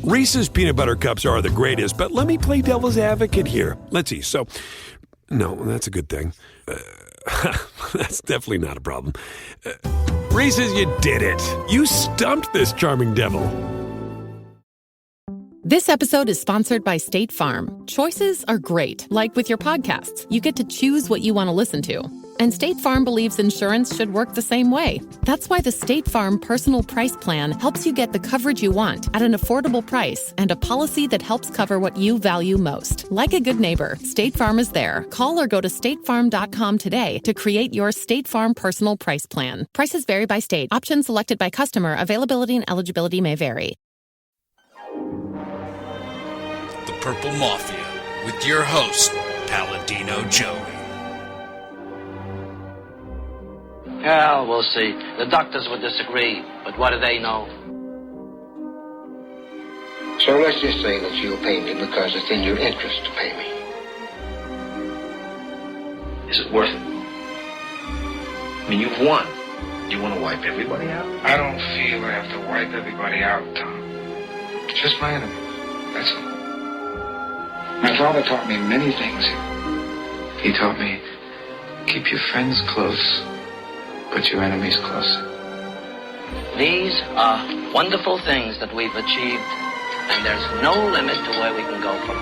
Reese's Peanut Butter Cups are the greatest, but let me play devil's advocate here. Let's see. So, no, that's a good thing. That's definitely not a problem. Reese's, you did it. You stumped this charming devil. This episode is sponsored by State Farm. Choices are great. Like with your podcasts, you get to choose what you want to listen to. And State Farm believes insurance should work the same way. That's why the State Farm Personal Price Plan helps you get the coverage you want at an affordable price and a policy that helps cover what you value most. Like a good neighbor, State Farm is there. Call or go to statefarm.com today to create your State Farm Personal Price Plan. Prices vary by state. Options selected by customer. Availability and eligibility may vary. The Purple Mafia with your host, Paladino Joey. Well, we'll see. The doctors would disagree, but what do they know? So let's just say that you'll pay me because it's in your interest to pay me. Is it worth it? I mean, you've won. Do you want to wipe everybody out? I don't feel I have to wipe everybody out, Tom. Just my enemies. That's all. My father taught me many things. He taught me, keep your friends close, but your enemies closer. These are wonderful things that we've achieved, and there's no limit to where we can go from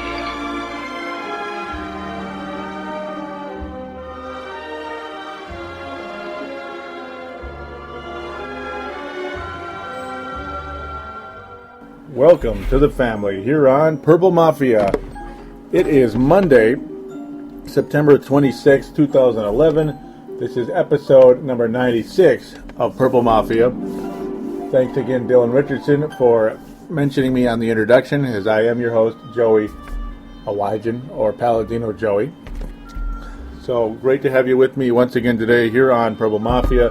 here. Welcome to the family here on Purple Mafia. It is Monday, September 26, 2011. This is episode number 96 of Purple Mafia. Thanks again, Dylan Richardson, for mentioning me on the introduction, as I am your host, Joey Awajan, or Paladino Joey. So, great to have you with me once again today here on Purple Mafia,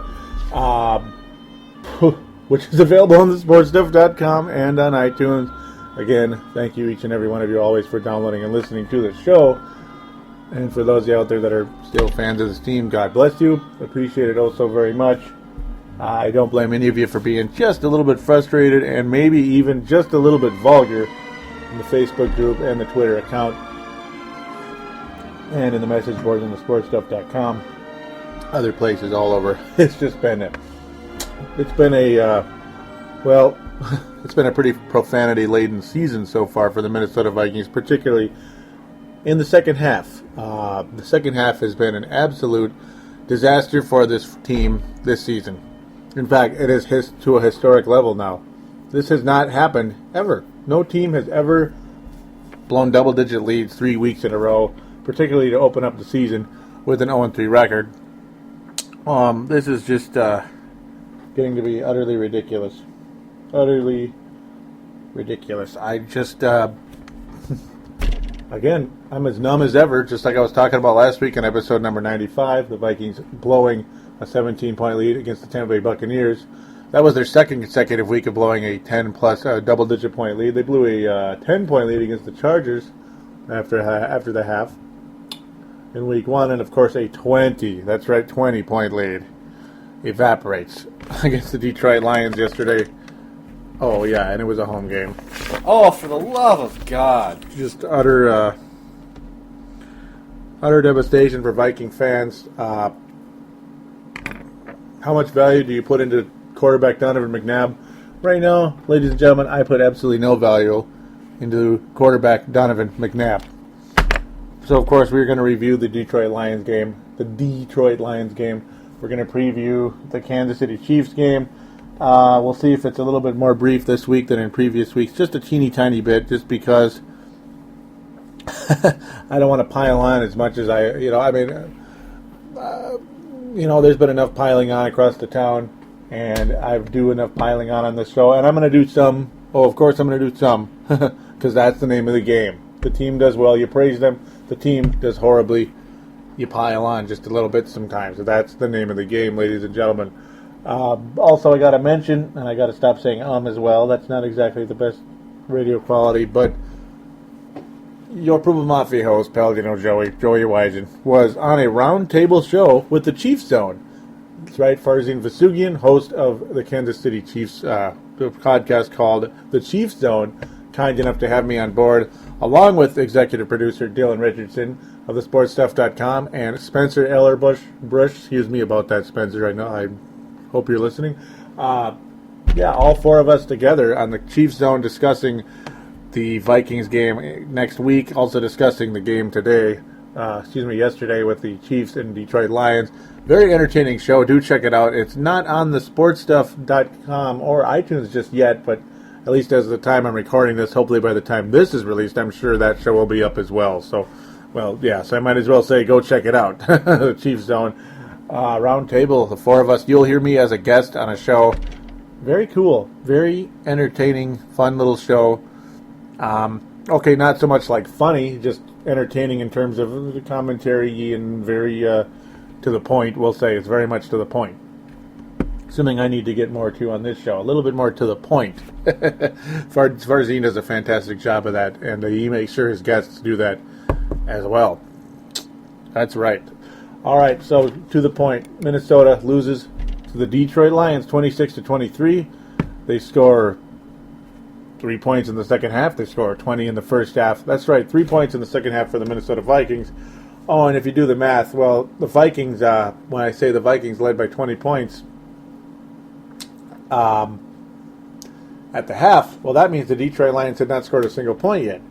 which is available on thesportstuff.com and on iTunes. Again, thank you each and every one of you always for downloading and listening to the show. And for those out there that are still fans of this team, God bless you. Appreciate it oh so very much. I don't blame any of you for being just a little bit frustrated and maybe even just a little bit vulgar in the Facebook group and the Twitter account and in the message boards on thesportstuff.com. Other places all over. It's been a pretty profanity-laden season so far for the Minnesota Vikings, particularly in the second half. The second half has been an absolute disaster for this team this season. In fact, it is to a historic level now. This has not happened ever. No team has ever blown double-digit leads 3 weeks in a row, particularly to open up the season with an 0-3 record. This is just getting to be utterly ridiculous. Utterly ridiculous. I just, again, I'm as numb as ever, just like I was talking about last week in episode number 95, the Vikings blowing a 17-point lead against the Tampa Bay Buccaneers. That was their second consecutive week of blowing a 10-plus double-digit point lead. They blew a 10-point lead against the Chargers after the half in week one, and of course a 20-point lead evaporates against the Detroit Lions yesterday. Oh, yeah, and it was a home game. Oh, for the love of God. Just utter devastation for Viking fans. How much value do you put into quarterback Donovan McNabb? Right now, ladies and gentlemen, I put absolutely no value into quarterback Donovan McNabb. So, of course, we're going to review the Detroit Lions game. We're going to preview the Kansas City Chiefs game. We'll see if it's a little bit more brief this week than in previous weeks. Just a teeny tiny bit, just because I don't want to pile on as much as there's been enough piling on across the town, and I do enough piling on this show, and I'm going to do some. Oh, of course I'm going to do some, because that's the name of the game. The team does well, you praise them. The team does horribly, you pile on just a little bit sometimes. So that's the name of the game, ladies and gentlemen. Also, I got to mention, and I got to stop saying as well. That's not exactly the best radio quality, but your Purple Mafia host, Paladino Joey Wygen, was on a roundtable show with the Chiefs Zone. That's right, Farzin Vasugian, host of the Kansas City Chiefs, the podcast called The Chiefs Zone, kind enough to have me on board, along with executive producer Dylan Richardson of thesportstuff.com and Spencer Ellerbush. Excuse me about that, Spencer. I know. I hope you're listening. All four of us together on the Chiefs Zone discussing the Vikings game next week. Also discussing the game yesterday with the Chiefs and Detroit Lions. Very entertaining show. Do check it out. It's not on the sportstuff.com or iTunes just yet, but at least as of the time I'm recording this, hopefully by the time this is released, I'm sure that show will be up as well. So I might as well say go check it out. The Chiefs Zone round table, the four of us. You'll hear me as a guest on a show. Very cool. Very entertaining, fun little show. Okay, not so much like funny, just entertaining in terms of the commentary and very to the point. We'll say it's very much to the point. Something I need to get more to on this show. A little bit more to the point. Farzine does a fantastic job of that, and he makes sure his guests do that as well. That's right. All right, so to the point. Minnesota loses to the Detroit Lions 26-23. They score 3 points in the second half. They score 20 in the first half. That's right, 3 points in the second half for the Minnesota Vikings. Oh, and if you do the math, well, the Vikings, when I say the Vikings led by 20 points at the half, well, that means the Detroit Lions had not scored a single point yet.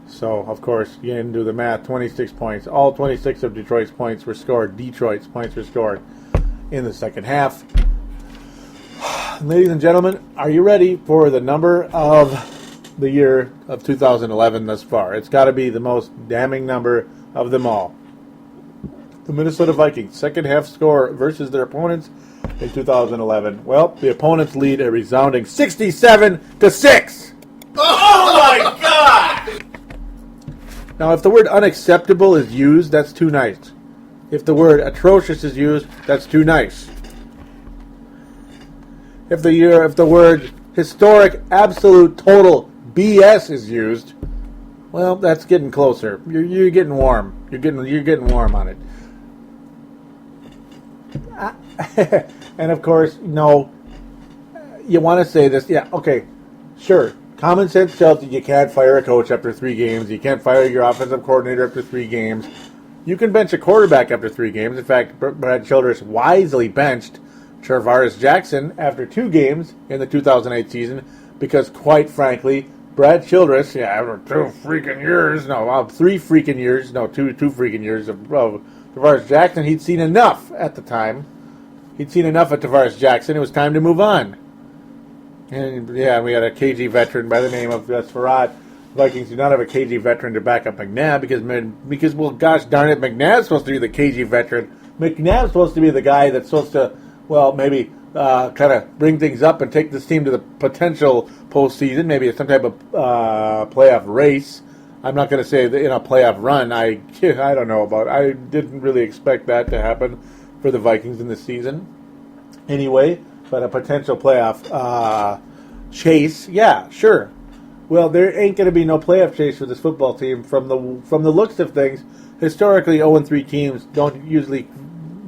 So, of course, you didn't do the math, 26 points. All 26 of Detroit's points were scored. Detroit's points were scored in the second half. Ladies and gentlemen, are you ready for the number of the year of 2011 thus far? It's got to be the most damning number of them all. The Minnesota Vikings, second half score versus their opponents in 2011. Well, the opponents lead a resounding 67-6. Oh my God! Now, if the word unacceptable is used, that's too nice. If the word atrocious is used, that's too nice. If the word historic, absolute, total BS is used, well, that's getting closer. You're getting warm. You're getting warm on it. And of course, no, you want to say this. Yeah, okay, sure. Common sense tells you you can't fire a coach after 3 games. You can't fire your offensive coordinator after 3 games. You can bench a quarterback after 3 games. In fact, Brad Childress wisely benched Tarvaris Jackson after 2 games in the 2008 season because, quite frankly, Brad Childress, after 2 freaking years of Tarvaris Jackson, he'd seen enough at the time. He'd seen enough at Tarvaris Jackson. It was time to move on. And, we had a KG veteran by the name of Sfarad. Vikings do not have a KG veteran to back up McNabb because, well, gosh darn it, McNabb's supposed to be the KG veteran. McNabb's supposed to be the guy that's supposed to, well, maybe kind of bring things up and take this team to the potential postseason, maybe some type of playoff race. I'm not going to say in a playoff run. I don't know about it. I didn't really expect that to happen for the Vikings in this season. Anyway, but a potential playoff chase, yeah, sure. Well, there ain't going to be no playoff chase for this football team. From the looks of things, historically 0-3 teams don't usually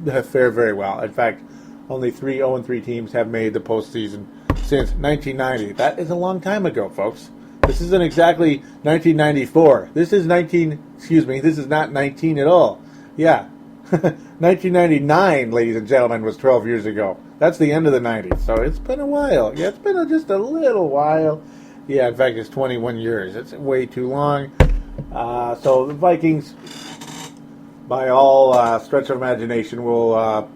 fare very well. In fact, only 3 0-3 teams have made the postseason since 1990. That is a long time ago, folks. This isn't exactly 1994. This is not 19 at all. Yeah. 1999, ladies and gentlemen, was 12 years ago. That's the end of the 90s. So it's been a while. Yeah, it's been just a little while. Yeah, in fact, it's 21 years. It's way too long. So the Vikings, by all stretch of imagination, will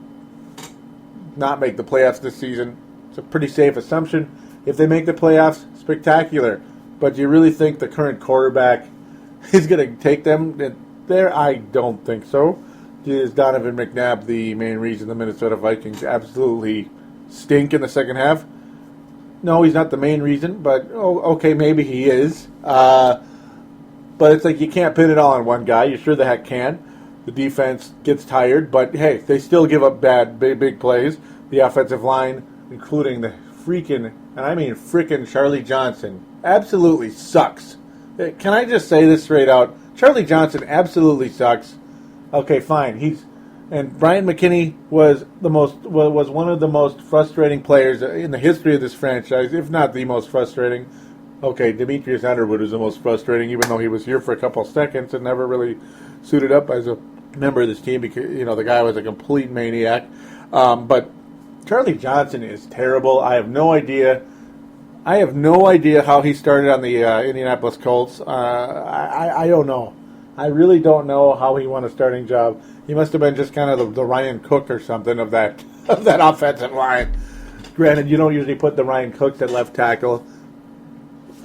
not make the playoffs this season. It's a pretty safe assumption. If they make the playoffs, spectacular. But do you really think the current quarterback is going to take them there? I don't think so. Is Donovan McNabb the main reason the Minnesota Vikings absolutely stink in the second half? No, he's not the main reason, but okay, maybe he is. But it's like you can't pin it all on one guy. You sure the heck can. The defense gets tired, but hey, they still give up big plays. The offensive line, including the frickin' Charlie Johnson, absolutely sucks. Can I just say this straight out? Charlie Johnson absolutely sucks. Okay, fine. And Brian McKinney was one of the most frustrating players in the history of this franchise, if not the most frustrating. Okay, Demetrius Underwood was the most frustrating, even though he was here for a couple of seconds and never really suited up as a member of this team because, the guy was a complete maniac. But Charlie Johnson is terrible. I have no idea how he started on the Indianapolis Colts. I don't know. I really don't know how he won a starting job. He must have been just kind of the Ryan Cook or something of that offensive line. Granted, you don't usually put the Ryan Cooks at left tackle.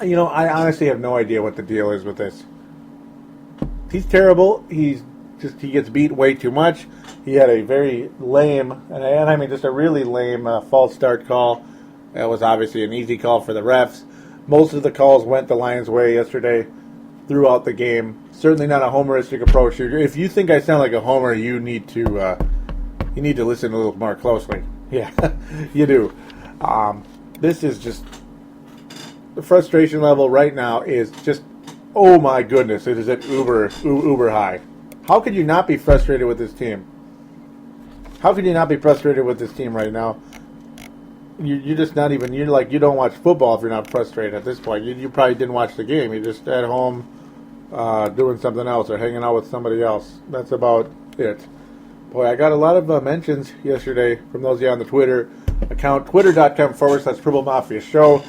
I honestly have no idea what the deal is with this. He's terrible. He gets beat way too much. He had a very lame, and I mean just a really lame false start call. That was obviously an easy call for the refs. Most of the calls went the Lions' way yesterday throughout the game. Certainly not a homeristic approach. If you think I sound like a homer, you need to listen a little more closely. Yeah, you do. This is just the frustration level right now is just, oh my goodness, it is at uber high. How could you not be frustrated with this team? How could you not be frustrated with this team right now? You're just not even, you don't watch football if you're not frustrated at this point. You probably didn't watch the game. You're just at home doing something else or hanging out with somebody else. That's about it. Boy, I got a lot of mentions yesterday from those of you on the Twitter account, twitter.com/Purple Mafia Show,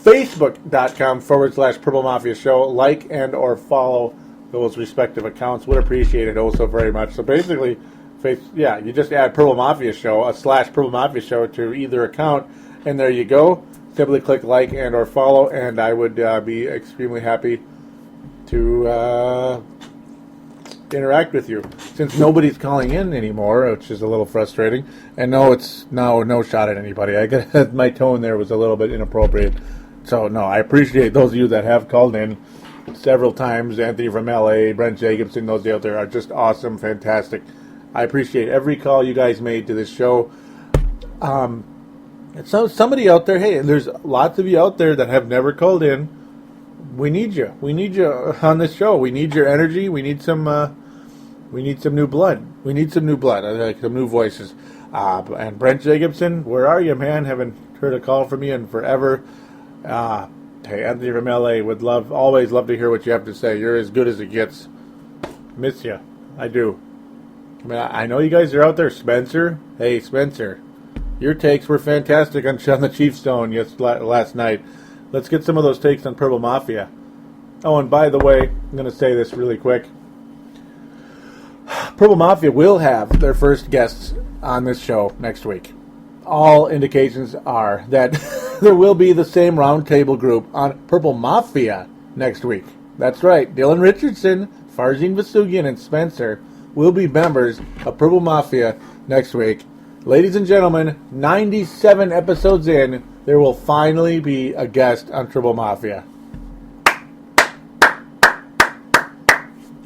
facebook.com/Purple Mafia Show. Like and or follow those respective accounts. Would appreciate it also very much. So basically, you just add Purple Mafia Show, /Purple Mafia Show to either account, and there you go. Simply click like and or follow, and I would be extremely happy to interact with you. Since nobody's calling in anymore, which is a little frustrating, and no shot at anybody. I guess my tone there was a little bit inappropriate. So, no, I appreciate those of you that have called in several times. Anthony from LA, Brent Jacobson, those out there are just awesome, fantastic. I appreciate every call you guys made to this show. So somebody out there, hey, there's lots of you out there that have never called in. We need you. We need you on this show. We need your energy. We need some new blood. We need some new blood. Like some new voices. And Brent Jacobson, where are you, man? Haven't heard a call from you in forever. Hey, Anthony from LA, always love to hear what you have to say. You're as good as it gets. Miss you. I do. I mean, I know you guys are out there. Spencer. Hey, Spencer. Your takes were fantastic on the Chiefs Stone last night. Let's get some of those takes on Purple Mafia. Oh, and by the way, I'm going to say this really quick. Purple Mafia will have their first guests on this show next week. All indications are that there will be the same roundtable group on Purple Mafia next week. That's right. Dylan Richardson, Farzin Vasugian, and Spencer will be members of Purple Mafia next week. Ladies and gentlemen, 97 episodes in, there will finally be a guest on Purple Mafia.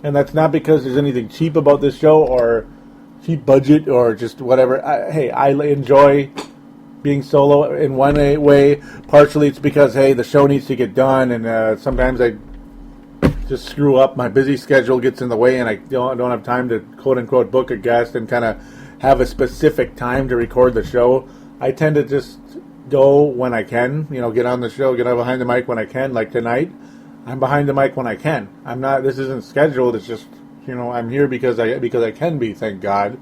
And that's not because there's anything cheap about this show or cheap budget or just whatever. I enjoy being solo in one way. Partially it's because, the show needs to get done, and sometimes I just screw up. My busy schedule gets in the way, and I don't have time to quote-unquote book a guest and kind of have a specific time to record the show. I tend to just go when I can, get on the show, get behind the mic when I can. Like tonight, I'm behind the mic when I can. I'm not. This isn't scheduled. It's just, I'm here because I can be. Thank God.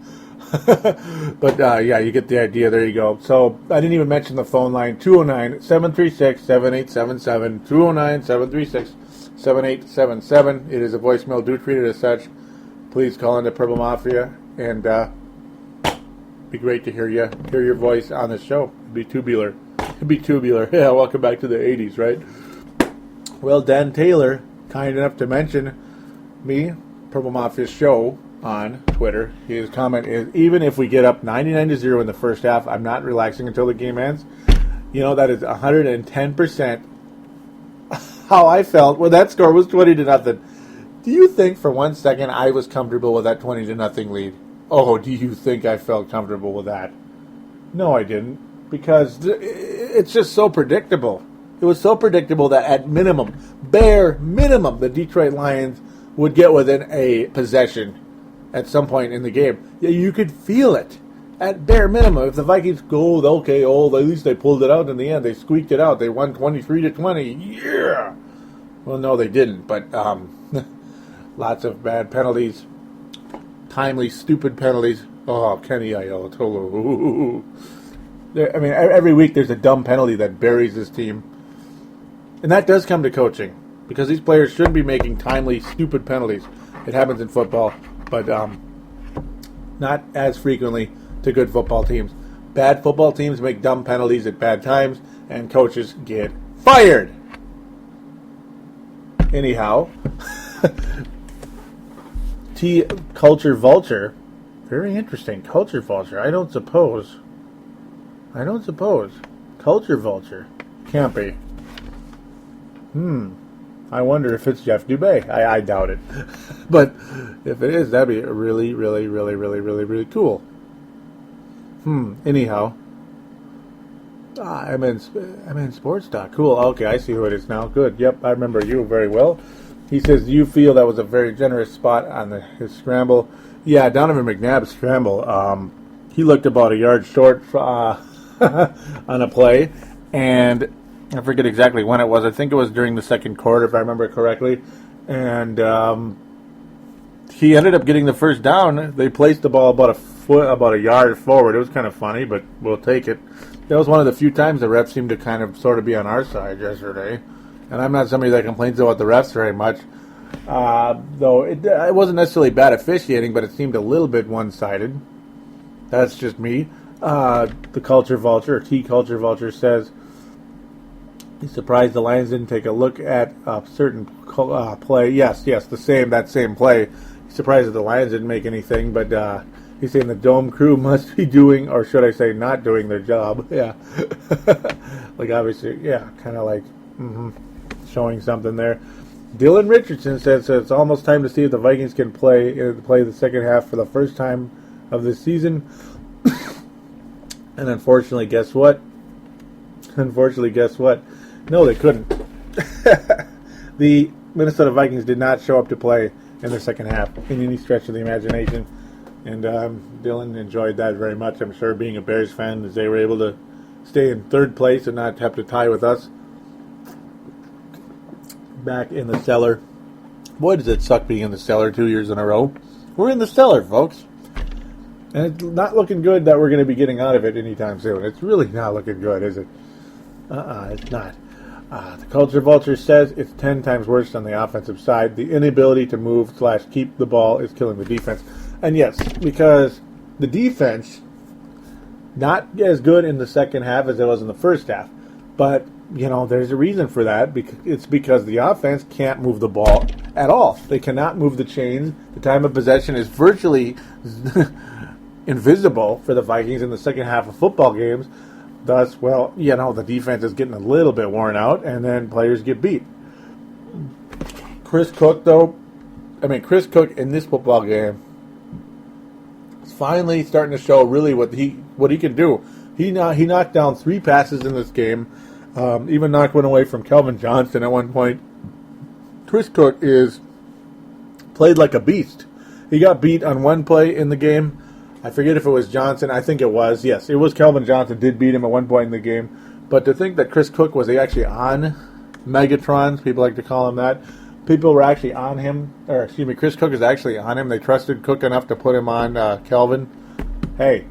But you get the idea. There you go. So I didn't even mention the phone line: 209-736-7877. 209-736-7877. It is a voicemail. Do treat it as such. Please call into Purple Mafia, and be great to hear your voice on the show. It'd be tubular. Yeah, welcome back to the 80s, right? Well, Dan Taylor, kind enough to mention me, Purple Mafia Show, on Twitter. His comment is, even if we get up 99-0 in the first half, I'm not relaxing until the game ends. That is 110% how I felt when that score was 20-0. Do you think for 1 second I was comfortable with that 20-0 lead? Oh, do you think I felt comfortable with that? No, I didn't. Because it's just so predictable. It was so predictable that at bare minimum, the Detroit Lions would get within a possession at some point in the game. Yeah, you could feel it. At bare minimum, if the Vikings go, okay, at least they pulled it out in the end. They squeaked it out. They won 23-20. Yeah. Well, no, they didn't. But lots of bad penalties, timely, stupid penalties. Oh, Kenny Ayatollah. I mean, every week there's a dumb penalty that buries this team, and that does come to coaching because these players shouldn't be making timely, stupid penalties. It happens in football, but not as frequently to good football teams. Bad football teams make dumb penalties at bad times, and coaches get fired. Anyhow, Culture Vulture. Very interesting. Culture Vulture. I don't suppose. Culture Vulture. Can't be. I wonder if it's Jeff Dubé. I doubt it. But if it is, that'd be really, really, really, really, really, really cool. Anyhow. I'm in Sports Talk. Cool. Okay, I see who it is now. Good. Yep, I remember you very well. He says, you feel that was a very generous spot on his scramble. Yeah, Donovan McNabb's scramble. He looked about a yard short on a play, and I forget exactly when it was. I think it was during the second quarter, if I remember correctly. And he ended up getting the first down. They placed the ball about a yard forward. It was kind of funny, but we'll take it. That was one of the few times the refs seemed to kind of sort of be on our side yesterday. And I'm not somebody that complains about the refs very much. Though it wasn't necessarily bad officiating, but it seemed a little bit one-sided. That's just me. The Culture Vulture, or T-Culture Vulture, says he's surprised the Lions didn't take a look at a certain play. Yes, that same play. He's surprised that the Lions didn't make anything, but he's saying the Dome crew must be doing, or should I say not doing their job. Yeah. Like, obviously, yeah, kind of like showing something there. Dylan Richardson says it's almost time to see if the Vikings can play the second half for the first time of this season. And unfortunately, guess what? No, they couldn't. The Minnesota Vikings did not show up to play in the second half in any stretch of the imagination. And Dylan enjoyed that very much, I'm sure, being a Bears fan, as they were able to stay in third place and not have to tie with us. Back in the cellar. Boy, does it suck being in the cellar 2 years in a row. We're in the cellar, folks. And it's not looking good that we're going to be getting out of it anytime soon. It's really not looking good, is it? It's not. The Culture Vulture says it's 10 times worse on the offensive side. The inability to move / keep the ball is killing the defense. And yes, because the defense, not as good in the second half as it was in the first half. But, there's a reason for that. It's because the offense can't move the ball at all. They cannot move the chains. The time of possession is virtually invisible for the Vikings in the second half of football games. Thus, the defense is getting a little bit worn out, and then players get beat. Chris Cook in this football game is finally starting to show really what he can do. He knocked down 3 passes in this game, even knocked one away from Calvin Johnson at one point. Chris Cook played like a beast. He got beat on one play in the game. I forget if it was Johnson. I think it was. Yes, it was Calvin Johnson did beat him at one point in the game. But to think that Chris Cook was actually on Megatrons, people like to call him that, people were actually on him, Chris Cook is actually on him. They trusted Cook enough to put him on Calvin. Hey,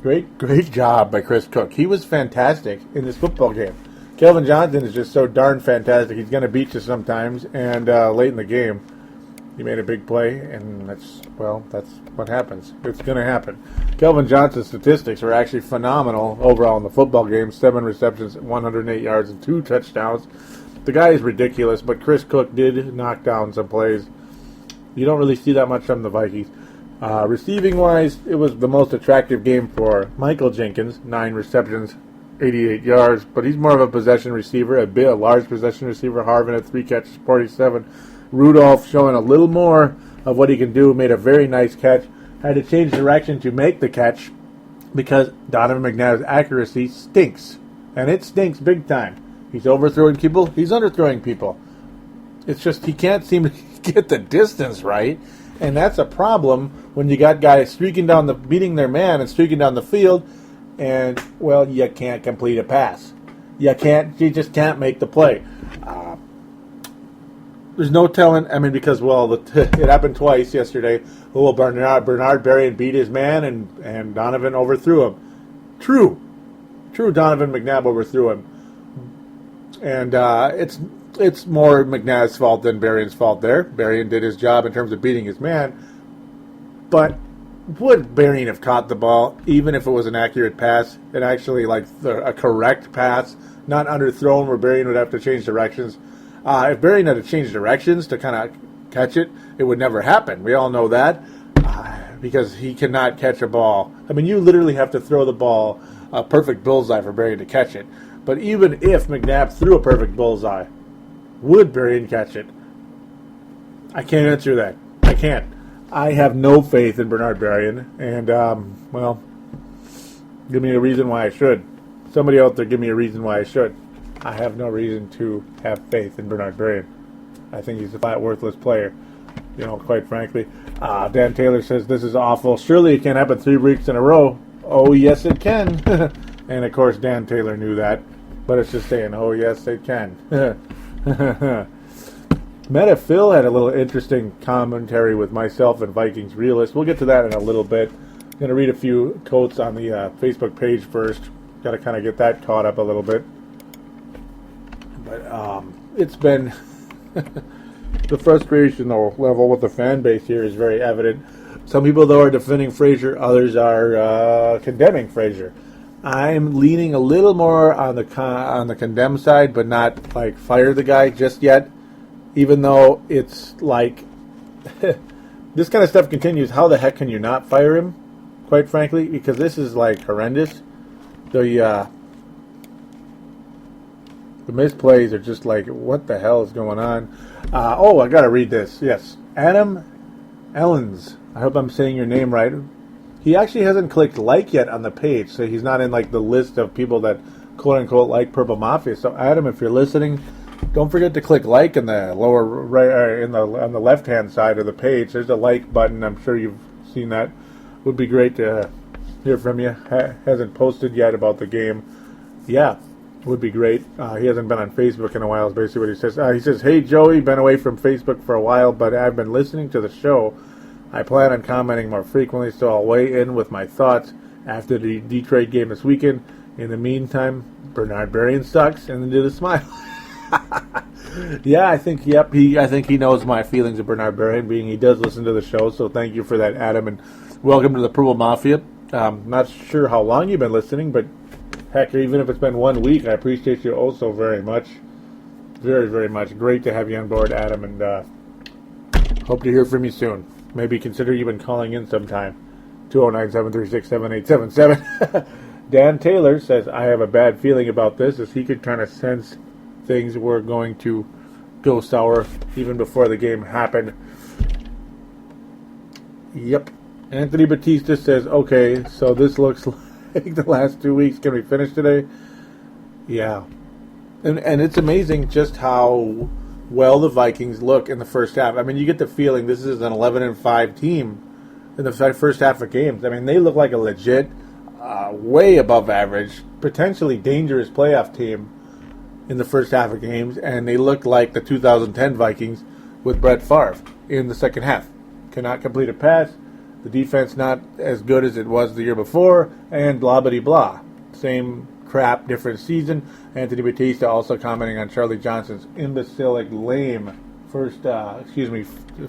great job by Chris Cook. He was fantastic in this football game. Calvin Johnson is just so darn fantastic. He's going to beat you sometimes, and late in the game, he made a big play, and that's what happens. It's going to happen. Calvin Johnson's statistics are actually phenomenal overall in the football game. 7 receptions, 108 yards, and 2 touchdowns. The guy is ridiculous, but Chris Cook did knock down some plays. You don't really see that much from the Vikings. Receiving-wise, it was the most attractive game for Michael Jenkins. 9 receptions, 88 yards, but he's more of a possession receiver, a large possession receiver. Harvin at 3 catches, 47. Rudolph showing a little more of what he can do, made a very nice catch. Had to change direction to make the catch because Donovan McNabb's accuracy stinks. And it stinks big time. He's overthrowing people. He's underthrowing people. It's just he can't seem to get the distance right. And that's a problem when you got guys beating their man and streaking down the field, and, well, you can't complete a pass. You just can't make the play. There's no telling, because, it happened twice yesterday. Well, Bernard Berrien beat his man, and Donovan overthrew him. True, Donovan McNabb overthrew him. And it's more McNabb's fault than Berrien's fault there. Berrien did his job in terms of beating his man. But would Berrien have caught the ball, even if it was an accurate pass, and actually a correct pass, not underthrown where Berrien would have to change directions? If Berrien had to change directions to kind of catch it, it would never happen. We all know that because he cannot catch a ball. You literally have to throw the ball a perfect bullseye for Berrien to catch it. But even if McNabb threw a perfect bullseye, would Berrien catch it? I can't answer that. I can't. I have no faith in Bernard Berrien, and, give me a reason why I should. Somebody out there give me a reason why I should. I have no reason to have faith in Bernard Berrien. I think he's a flat worthless player, quite frankly. Dan Taylor says, this is awful. Surely it can't happen 3 weeks in a row. Oh, yes, it can. And, of course, Dan Taylor knew that. But it's just saying, oh, yes, it can. Meta Phil had a little interesting commentary with myself and Vikings Realist. We'll get to that in a little bit. I'm going to read a few quotes on the Facebook page first. Got to kind of get that caught up a little bit. But it's been... the frustration level with the fan base here is very evident. Some people, though, are defending Frazier. Others are condemning Frazier. I'm leaning a little more on the condemn side, but not fire the guy just yet. Even though it's this kind of stuff continues, how the heck can you not fire him? Quite frankly, because this is horrendous. The misplays are just what the hell is going on? I gotta read this. Yes, Adam Ellens. I hope I'm saying your name right. He actually hasn't clicked like yet on the page, so he's not in the list of people that quote unquote like Purple Mafia. So Adam, if you're listening, don't forget to click like in the lower right, on the left hand side of the page. There's a like button. I'm sure you've seen that. Would be great to hear from you. Hasn't posted yet about the game. Yeah, would be great. He hasn't been on Facebook in a while. Is basically what he says. He says, "Hey Joey, been away from Facebook for a while, but I've been listening to the show. I plan on commenting more frequently, so I'll weigh in with my thoughts after the Detroit game this weekend. In the meantime, Bernard Berrien sucks," and then did a smile. Yeah, I think he knows my feelings of Bernard Berrien, being he does listen to the show, so thank you for that, Adam, and welcome to the Purple Mafia. Not sure how long you've been listening, but heck, even if it's been 1 week, I appreciate you oh so very much. Very, very much. Great to have you on board, Adam, and hope to hear from you soon. Maybe consider even calling in sometime. 209-736-7877. Dan Taylor says, I have a bad feeling about this, as he could kind of sense things were going to go sour even before the game happened. Yep. Anthony Batista says, okay, so this looks like the last 2 weeks. Can we finish today? Yeah. And it's amazing just how well the Vikings look in the first half. I mean, you get the feeling this is an 11-5 team in the first half of games. I mean, they look like a legit, way above average, potentially dangerous playoff team in the first half of games, and they look like the 2010 Vikings with Brett Favre in the second half. Cannot complete a pass. The defense not as good as it was the year before, and blah, blah, blah. Same crap, different season. Anthony Batista also commenting on Charlie Johnson's imbecilic, lame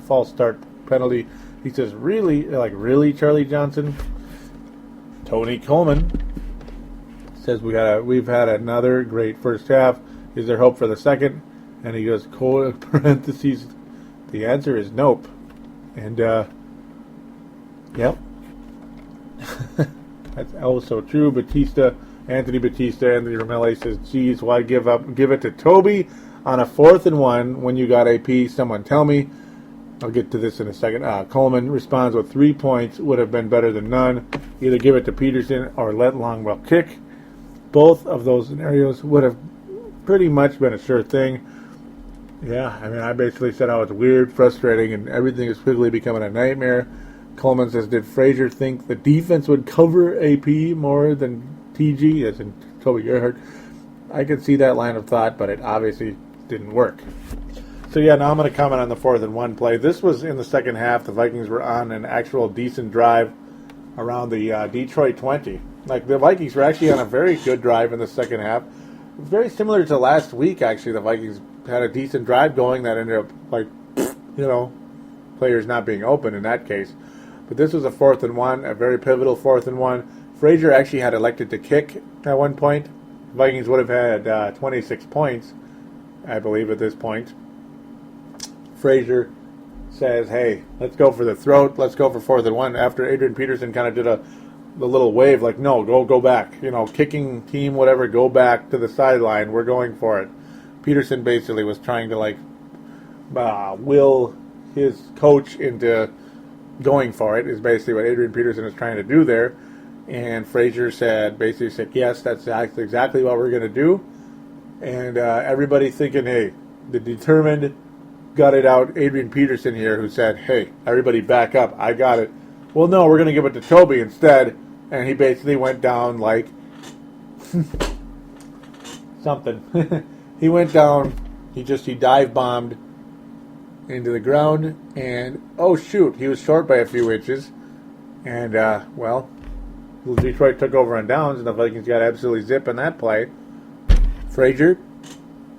false start penalty. He says, really, Charlie Johnson? Tony Coleman says we've had another great first half. Is there hope for the second? And he goes, parentheses, the answer is nope. And, yep. That's also true. Anthony Ramele says, geez, why give it to Toby on a 4th and 1 when you got AP? Someone tell me. I'll get to this in a second. Coleman responds with 3 points. Would have been better than none. Either give it to Peterson or let Longwell kick. Both of those scenarios would have pretty much been a sure thing. Yeah, I mean, I basically said how it's weird, frustrating, and everything is quickly becoming a nightmare. Coleman says, did Frazier think the defense would cover AP more than TG, as in Toby Gerhardt? I could see that line of thought, but it obviously didn't work. So, yeah, now I'm going to comment on the 4th and 1 play. This was in the second half. The Vikings were on an actual decent drive around the Detroit 20. Like, the Vikings were actually on a very good drive in the second half. Very similar to last week, actually. The Vikings had a decent drive going that ended up, players not being open in that case. But this was a 4th and 1, a very pivotal 4th and 1. Frazier actually had elected to kick at one point. The Vikings would have had 26 points, I believe, at this point. Frazier says, hey, let's go for the throat. Let's go for 4th and 1. After Adrian Peterson kind of did the little wave, like, no, go back. Kicking team, whatever, go back to the sideline. We're going for it. Peterson basically was trying to, will his coach into going for it, is basically what Adrian Peterson is trying to do there. And Frazier basically said, yes, that's exactly what we're going to do. And everybody thinking, hey, the determined, gutted out Adrian Peterson here, who said, hey, everybody back up, I got it. Well, no, we're going to give it to Toby instead. And he basically went down like something. He went down, he dive bombed into the ground, and oh shoot, he was short by a few inches. And, Detroit took over on downs, and the Vikings got absolutely zip in that play. Frazier,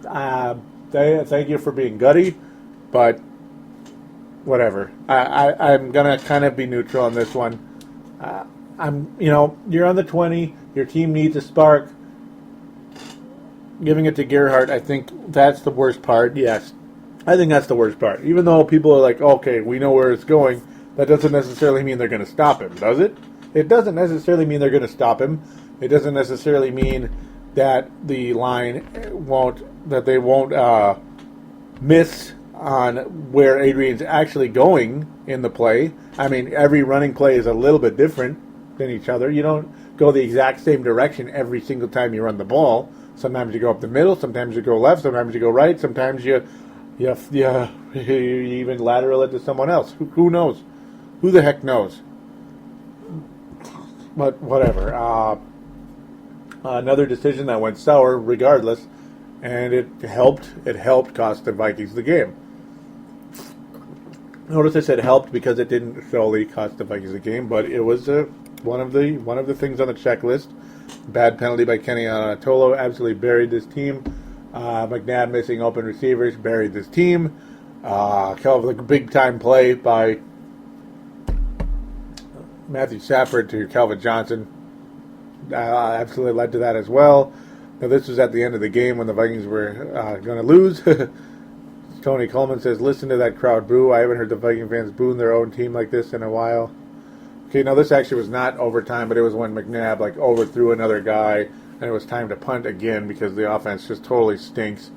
thank you for being gutty, but whatever. I'm going to kind of be neutral on this one. You're on the 20, your team needs a spark. Giving it to Gerhardt, I think that's the worst part. Yes, I think that's the worst part. Even though people are like, okay, we know where it's going, that doesn't necessarily mean they're going to stop him, does it? It doesn't necessarily mean they're going to stop him. It doesn't necessarily mean that the line won't miss on where Adrian's actually going in the play. I mean, every running play is a little bit different than each other. You don't go the exact same direction every single time you run the ball. Sometimes you go up the middle, sometimes you go left, sometimes you go right, sometimes you even lateral it to someone else. Who knows? Who the heck knows? But whatever. Another decision that went sour regardless, and it helped cost the Vikings the game. Notice I said helped because it didn't solely cost the Vikings the game, but it was one of the things on the checklist. Bad penalty by Kenny Anatolo absolutely buried this team. McNabb missing open receivers buried this team. Big time play by Matthew Stafford to Calvin Johnson absolutely led to that as well. Now this was at the end of the game when the Vikings were going to lose. Tony Coleman says, listen to that crowd boo. I haven't heard the Viking fans booing their own team like this in a while. Okay, now this actually was not overtime, but it was when McNabb overthrew another guy, and it was time to punt again because the offense just totally stinks.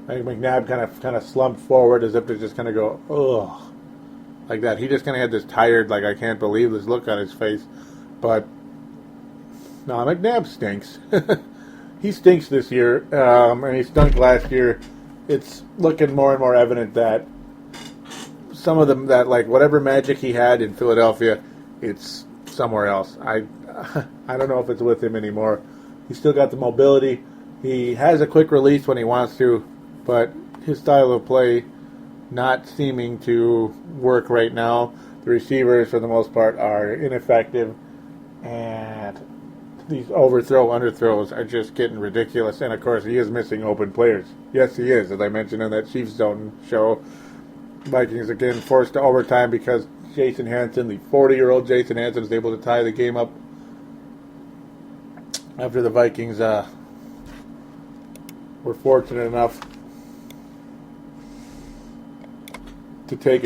I think McNabb kind of slumped forward as if to just kind of go, ugh, like that. He just kind of had this tired, I can't believe this look on his face. But no, McNabb stinks. He stinks this year, and he stunk last year. It's looking more and more evident that some of them, whatever magic he had in Philadelphia, it's somewhere else. I don't know if it's with him anymore. He's still got the mobility. He has a quick release when he wants to, but his style of play not seeming to work right now. The receivers, for the most part, are ineffective, and these underthrows are just getting ridiculous. And, of course, he is missing open players. Yes, he is, as I mentioned in that Chiefs Zone show. Vikings, again, forced to overtime because Jason Hanson, the 40-year-old Jason Hanson, is able to tie the game up after the Vikings were fortunate enough to take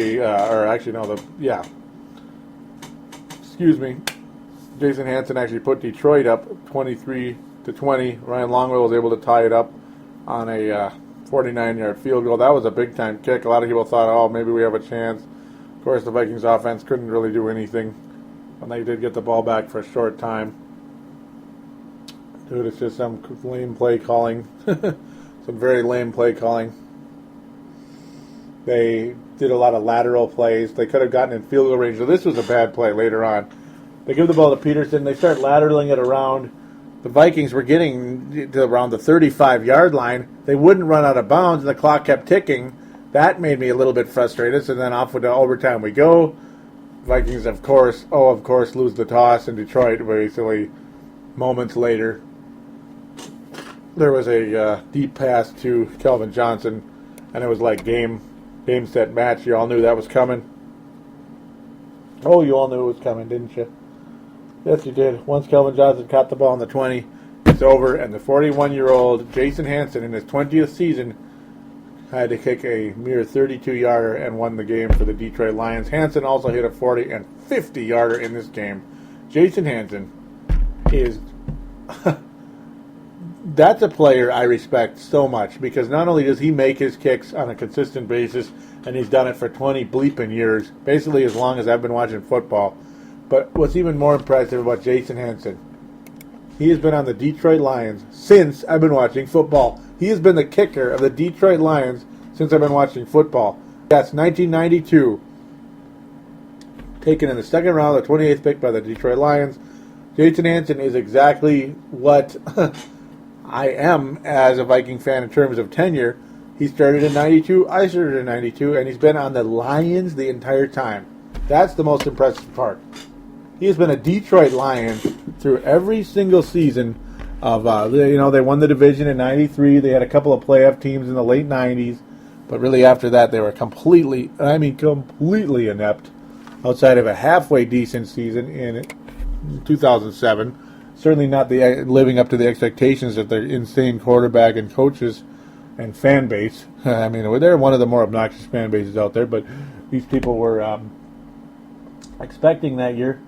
Jason Hanson actually put Detroit up 23-20. Ryan Longwell was able to tie it up on a 49-yard field goal. That was a big-time kick. A lot of people thought, oh, maybe we have a chance. Of course, the Vikings offense couldn't really do anything. And they did get the ball back for a short time. Dude, it's just some lame play calling. Some very lame play calling. They did a lot of lateral plays. They could have gotten in field goal range. So this was a bad play later on. They give the ball to Peterson. They start lateraling it around. The Vikings were getting to around the 35-yard line. They wouldn't run out of bounds, and the clock kept ticking. That made me a little bit frustrated. So then off into overtime we go. Vikings, of course, lose the toss in Detroit. Basically, moments later, there was a deep pass to Kelvin Johnson, and it was like game, set, match. You all knew that was coming. Oh, you all knew it was coming, didn't you? Yes, you did. Once Kelvin Johnson caught the ball in the 20, it's over, and the 41-year-old Jason Hanson in his 20th season had to kick a mere 32-yarder and won the game for the Detroit Lions. Hanson also hit a 40 and 50-yarder in this game. Jason Hanson is... that's a player I respect so much, because not only does he make his kicks on a consistent basis, and he's done it for 20 bleeping years, basically as long as I've been watching football, but what's even more impressive about Jason Hanson, he has been on the Detroit Lions since I've been watching football. He has been the kicker of the Detroit Lions since I've been watching football. That's 1992. Taken in the second round, the 28th pick by the Detroit Lions. Jason Hanson is exactly what I am as a Viking fan in terms of tenure. He started in 92, I started in 92, and he's been on the Lions the entire time. That's the most impressive part. He has been a Detroit Lion through every single season of, they won the division in 93. They had a couple of playoff teams in the late 90s. But really after that, they were completely inept outside of a halfway decent season in 2007. Certainly not living up to the expectations of their insane quarterback and coaches and fan base. I mean, they're one of the more obnoxious fan bases out there, but these people were expecting that year.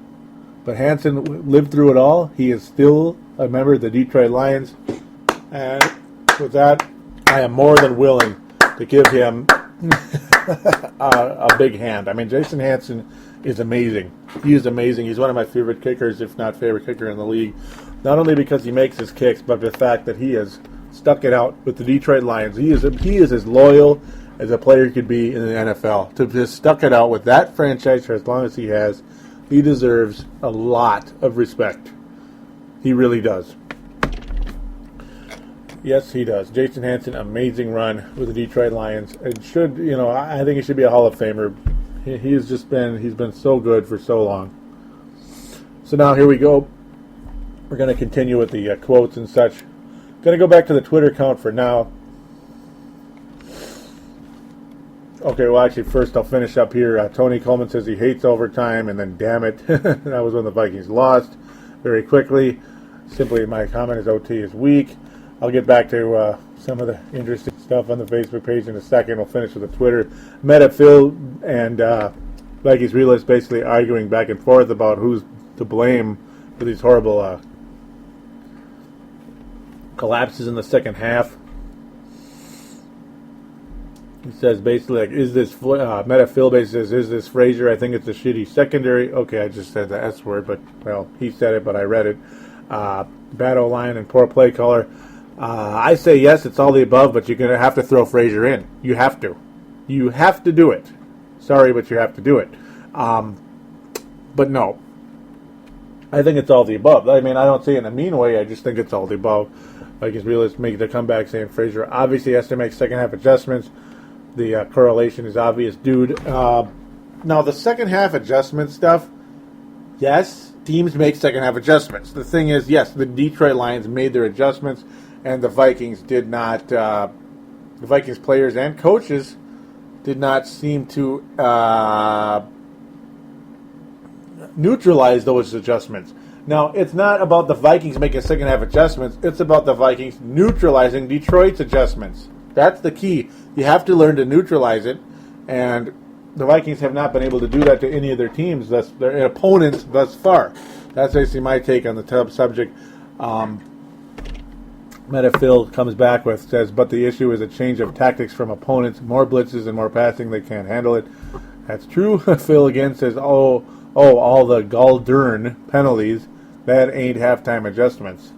But Hanson lived through it all. He is still a member of the Detroit Lions. And with that, I am more than willing to give him a big hand. I mean, Jason Hanson is amazing. He is amazing. He's one of my favorite kickers, if not favorite kicker in the league. Not only because he makes his kicks, but the fact that he has stuck it out with the Detroit Lions. He is as loyal as a player could be in the NFL. To just stuck it out with that franchise for as long as he has, he deserves a lot of respect. He really does. Yes, he does. Jason Hanson, amazing run with the Detroit Lions. It should, I think he should be a Hall of Famer. He's been so good for so long. So now here we go. We're going to continue with the quotes and such. Going to go back to the Twitter account for now. Okay, well, actually, first I'll finish up here. Tony Coleman says he hates overtime, and then, damn it, that was when the Vikings lost very quickly. Simply, my comment is OT is weak. I'll get back to some of the interesting stuff on the Facebook page in a second. We'll finish with the Twitter. Meta Phil and Vikings Realist basically arguing back and forth about who's to blame for these horrible collapses in the second half. He says basically, like, is this Meta Phil basically says, is this Frazier? I think it's a shitty secondary. Okay, I just said the S word, but well, he said it, but I read it. Bad O-line and poor play caller. I say yes, it's all the above, but you're going to have to throw Frazier in. You have to. You have to do it. Sorry, but you have to do it. But no. I think it's all the above. I mean, I don't say it in a mean way. I just think it's all the above. Vikings realists make the comeback saying Frazier obviously has to make second half adjustments. The correlation is obvious, dude. Now, the second half adjustment stuff, yes, teams make second half adjustments. The thing is, yes, the Detroit Lions made their adjustments, and the Vikings did not. The Vikings players and coaches did not seem to neutralize those adjustments. Now, it's not about the Vikings making second half adjustments. It's about the Vikings neutralizing Detroit's adjustments. That's the key. You have to learn to neutralize it, and the Vikings have not been able to do that to any of their teams, their opponents thus far. That's basically my take on the subject. Metaphil comes back with, says, but the issue is a change of tactics from opponents, more blitzes and more passing, they can't handle it. That's true. Phil again says, all the Galdern penalties, that ain't halftime adjustments.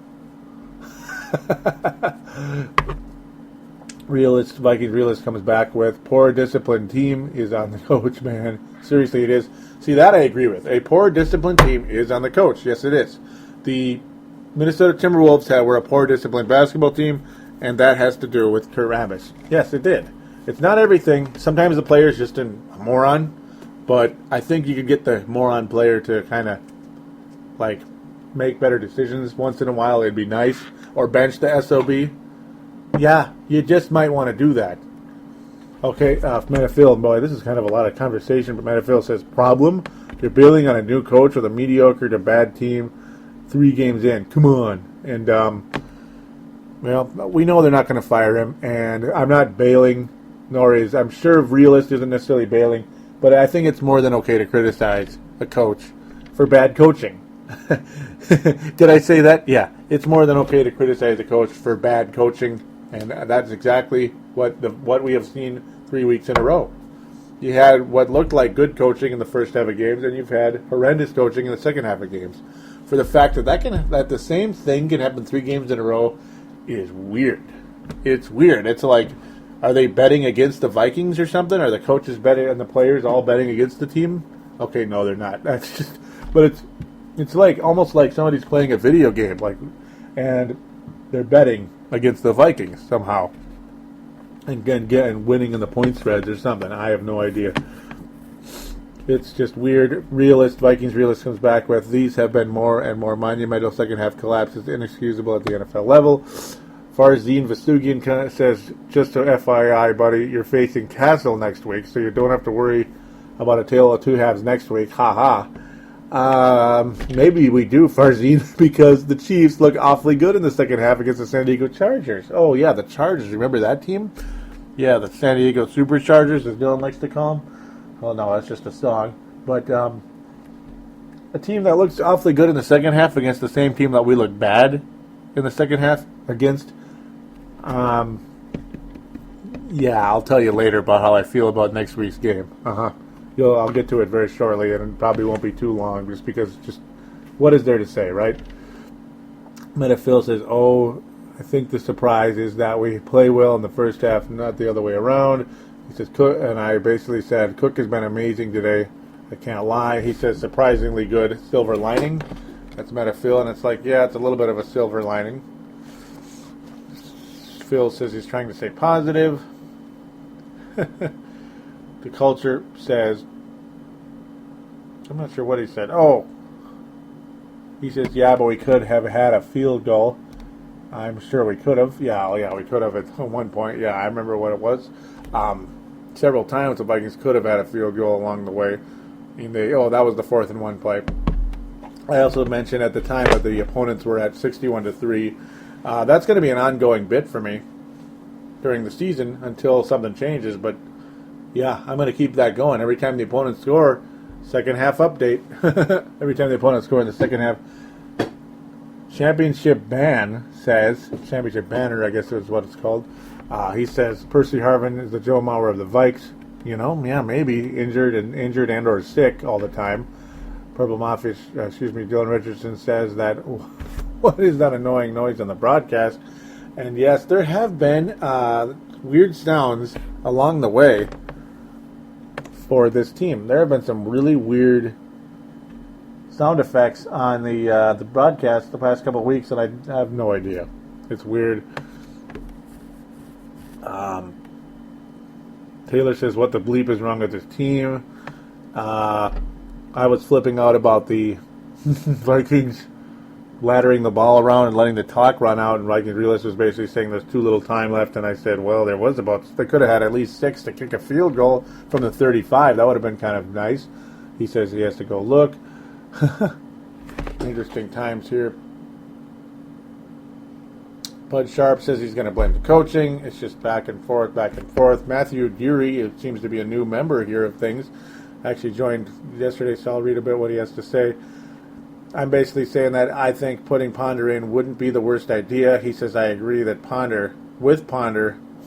Vikings realist comes back with, poor disciplined team is on the coach, man. Seriously, it is. See, that I agree with. A poor disciplined team is on the coach. Yes, it is. The Minnesota Timberwolves were a poor disciplined basketball team, and that has to do with Kurt Rambis. Yes, it did. It's not everything. Sometimes the player is just a moron, but I think you could get the moron player to kind of, like, make better decisions once in a while. It'd be nice. Or bench the SOB. Yeah, you just might want to do that. Okay, Metaphil, boy, this is kind of a lot of conversation, but Metaphil says, problem? You're building on a new coach with a mediocre to bad team 3 games in. Come on. And, well, we know they're not going to fire him, and I'm not bailing, I'm sure realist isn't necessarily bailing, but I think it's more than okay to criticize a coach for bad coaching. Did I say that? Yeah, it's more than okay to criticize a coach for bad coaching. And that's exactly what we have seen 3 weeks in a row. You had what looked like good coaching in the first half of games, and you've had horrendous coaching in the second half of games. For the fact that the same thing can happen 3 games in a row is weird. It's weird. It's like, are they betting against the Vikings or something? Are the coaches betting and the players all betting against the team? Okay, no, they're not. That's just, but it's like almost like somebody's playing a video game, and they're betting against the Vikings somehow, and winning in the point spreads or something. I have no idea. It's just weird. Vikings realist comes back with, these have been more and more monumental second half collapses, inexcusable at the NFL level. Farzine Vasugian kind of says, just to FYI, buddy, you're facing Castle next week, so you don't have to worry about a tale of 2 halves next week. Ha ha. Maybe we do, Farzine, because the Chiefs look awfully good in the second half against the San Diego Chargers. Oh, yeah, the Chargers. Remember that team? Yeah, the San Diego Superchargers, as Dylan likes to call them. Well, no, that's just a song. But a team that looks awfully good in the second half against the same team that we look bad in the second half against. Yeah, I'll tell you later about how I feel about next week's game. I'll get to it very shortly, and it probably won't be too long, just because what is there to say, right? Metaphil says, I think the surprise is that we play well in the first half, not the other way around. He says, Cook, and I basically said, Cook has been amazing today. I can't lie. He says, surprisingly good. Silver lining. That's Metaphil, and it's like, yeah, it's a little bit of a silver lining. Phil says he's trying to stay positive. The culture says, I'm not sure what he said. He says, yeah, but we could have had a field goal. I'm sure we could have. Yeah, we could have at one point. Yeah, I remember what it was. Several times the Vikings could have had a field goal along the way. That was the 4th and 1 play. I also mentioned at the time that the opponents were at 61-3. That's going to be an ongoing bit for me during the season until something changes, but yeah, I'm going to keep that going. Every time the opponents score, second half update. Every time the opponents score in the second half. Championship Banner, I guess is what it's called. He says, Percy Harvin is the Joe Mauer of the Vikes. Yeah, maybe injured and or sick all the time. Purple Mafia, Dylan Richardson says that, what is that annoying noise on the broadcast? And yes, there have been weird sounds along the way for this team. There have been some really weird sound effects on the broadcast the past couple of weeks, and I have no idea. It's weird. Taylor says, what the bleep is wrong with this team? I was flipping out about the Vikings laddering the ball around and letting the clock run out, and Vikings realist was basically saying there's too little time left, and I said, well, they could have had at least 6 to kick a field goal from the 35. That would have been kind of nice. He says he has to go look. Interesting times here. Bud Sharp says he's going to blame the coaching. It's just back and forth. Matthew Dury, it seems to be a new member here of things, actually joined yesterday, so I'll read a bit what he has to say. I'm basically saying that I think putting Ponder in wouldn't be the worst idea. He says, I agree that Ponder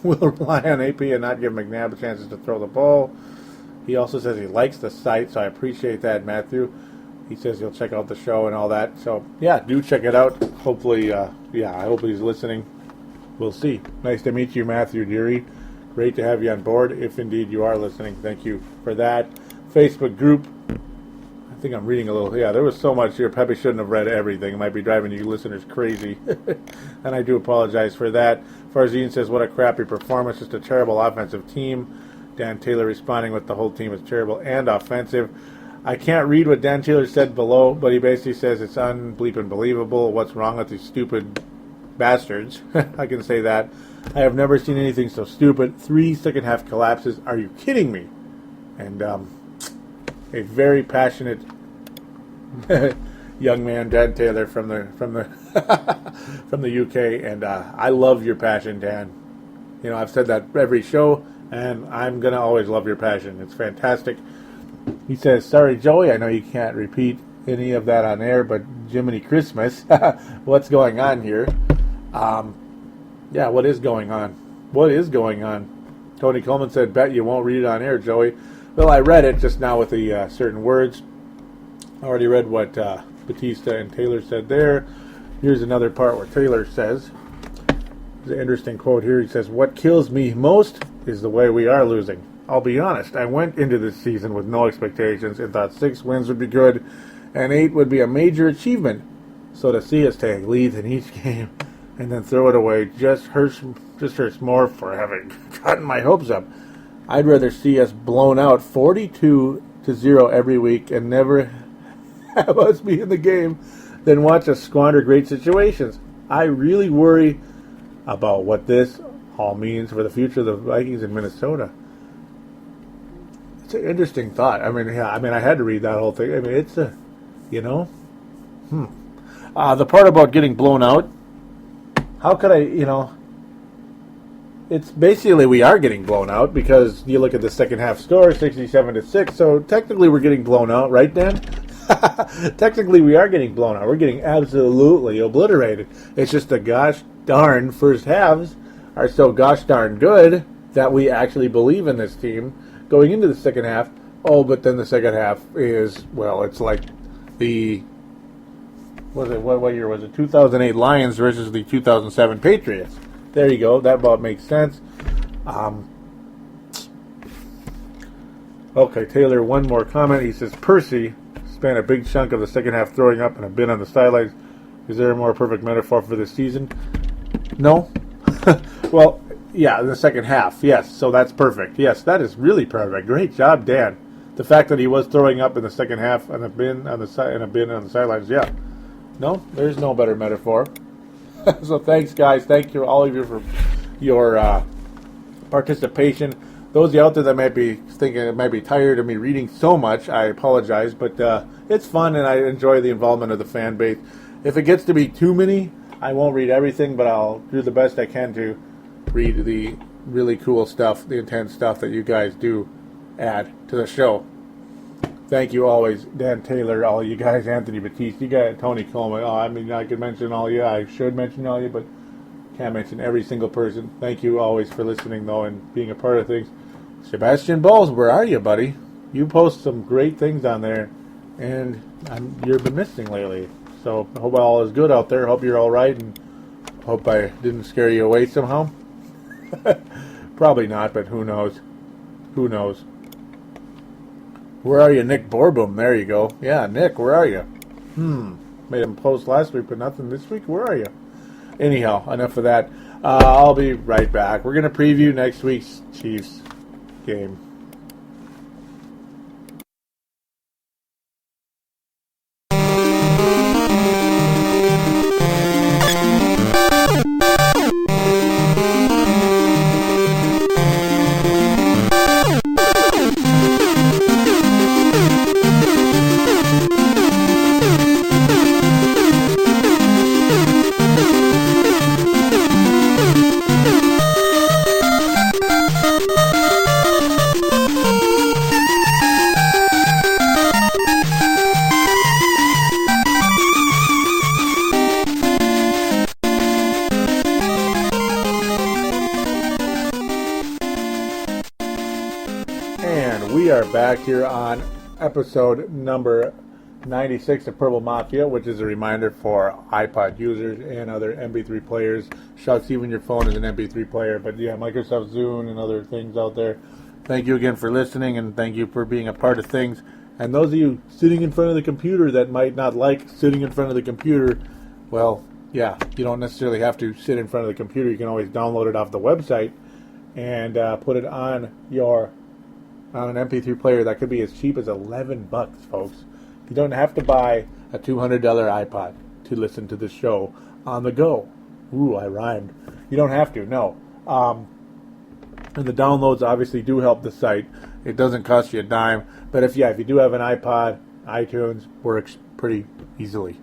will rely on AP and not give McNabb chances to throw the ball. He also says he likes the site, so I appreciate that, Matthew. He says he'll check out the show and all that. So, yeah, do check it out. Hopefully, I hope he's listening. we'll see. Nice to meet you, Matthew Deary. Great to have you on board, if indeed you are listening. Thank you for that. Facebook group. I think I'm reading a little. Yeah, there was so much here. Probably shouldn't have read everything. It might be driving you listeners crazy. And I do apologize for that. Farzine says, what a crappy performance. Just a terrible offensive team. Dan Taylor responding with the whole team is terrible and offensive. I can't read what Dan Taylor said below, but he basically says it's unbleeping believable. What's wrong with these stupid bastards? I can say that. I have never seen anything so stupid. 3 second-half collapses. Are you kidding me? And a very passionate young man, Dan Taylor from the from the UK, and I love your passion, Dan. You know, I've said that every show, and I'm gonna always love your passion. It's fantastic. He says, "Sorry, Joey, I know you can't repeat any of that on air, but Jiminy Christmas, what's going on here?" Yeah, what is going on? What is going on? Tony Coleman said, bet you won't read it on air, Joey. Well, I read it just now with the certain words. I already read what Batista and Taylor said there. Here's another part where Taylor says, there's an interesting quote here. He says, what kills me most is the way we are losing. I'll be honest, I went into this season with no expectations and thought 6 wins would be good and 8 would be a major achievement. So to see us take leads in each game and then throw it away just hurts more for having gotten my hopes up. I'd rather see us blown out 42-0 every week and never have us be in the game than watch us squander great situations. I really worry about what this all means for the future of the Vikings in Minnesota. It's an interesting thought. I mean, I had to read that whole thing. I mean, it's a, the part about getting blown out. How could I, it's basically we are getting blown out because you look at the second half score, 67-6. So technically we're getting blown out, right, Dan? Technically we are getting blown out. We're getting absolutely obliterated. It's just the gosh darn first halves are so gosh darn good that we actually believe in this team going into the second half. Oh, but then the second half is, well, it's like the... What year was it? 2008 Lions versus the 2007 Patriots. There you go. That about makes sense. Okay, Taylor, one more comment. He says, Percy spent a big chunk of the second half throwing up and a been on the sidelines. Is there a more perfect metaphor for this season? No. Well, yeah, in the second half, yes. So that's perfect. Yes, that is really perfect. Great job, Dan. The fact that he was throwing up in the second half and a bin on the sidelines, yeah. No, there's no better metaphor. So thanks, guys. Thank you, all of you, for your participation. Those of you out there that might be thinking it might be tired of me reading so much, I apologize. But it's fun, and I enjoy the involvement of the fan base. If it gets to be too many, I won't read everything, but I'll do the best I can to read the really cool stuff, the intense stuff that you guys do add to the show. Thank you always, Dan Taylor, all you guys, Anthony Batiste, you guys, Tony Coleman. Oh, I mean, I could mention all you. I should mention all you, but can't mention every single person. Thank you always for listening, though, and being a part of things. Sebastian Bowles, where are you, buddy? You post some great things on there, and you've been missing lately. So I hope all is good out there. Hope you're all right, and hope I didn't scare you away somehow. Probably not, but who knows? Who knows? Where are you, Nick Borboom? There you go. Yeah, Nick, where are you? Made him post last week, but nothing this week. Where are you? Anyhow, enough of that. I'll be right back. We're going to preview next week's Chiefs game. Back here on episode number 96 of Purple Mafia, which is a reminder for iPod users and other MP3 players. Shucks, even your phone is an MP3 player. But yeah, Microsoft Zune and other things out there. Thank you again for listening, and thank you for being a part of things. And those of you sitting in front of the computer that might not like sitting in front of the computer, well, yeah, you don't necessarily have to sit in front of the computer. You can always download it off the website and put it on an MP3 player that could be as cheap as $11, folks. You don't have to buy a $200 iPod to listen to this show on the go. Ooh, I rhymed. You don't have to, no. And the downloads obviously do help the site. It doesn't cost you a dime. But if you do have an iPod, iTunes works pretty easily.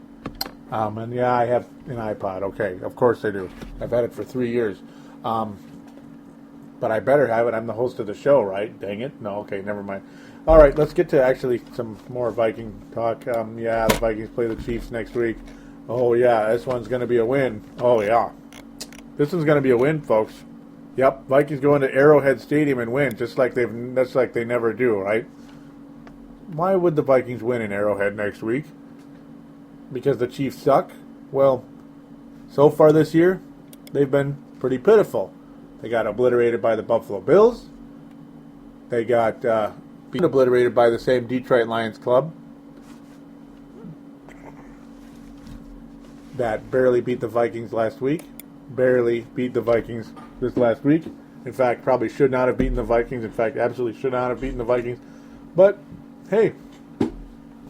And yeah, I have an iPod. Okay, of course I do. I've had it for 3 years. But I better have it. I'm the host of the show, right? Dang it. No, okay, never mind. All right, let's get to actually some more Viking talk. Yeah, the Vikings play the Chiefs next week. Oh, yeah, this one's going to be a win. Oh, yeah. This one's going to be a win, folks. Yep, Vikings go into Arrowhead Stadium and win, just like they never do, right? Why would the Vikings win in Arrowhead next week? Because the Chiefs suck? Well, so far this year, they've been pretty pitiful. They got obliterated by the Buffalo Bills. They got obliterated by the same Detroit Lions club that barely beat the Vikings last week. Barely beat the Vikings this last week. In fact, probably should not have beaten the Vikings. In fact, absolutely should not have beaten the Vikings. But, hey,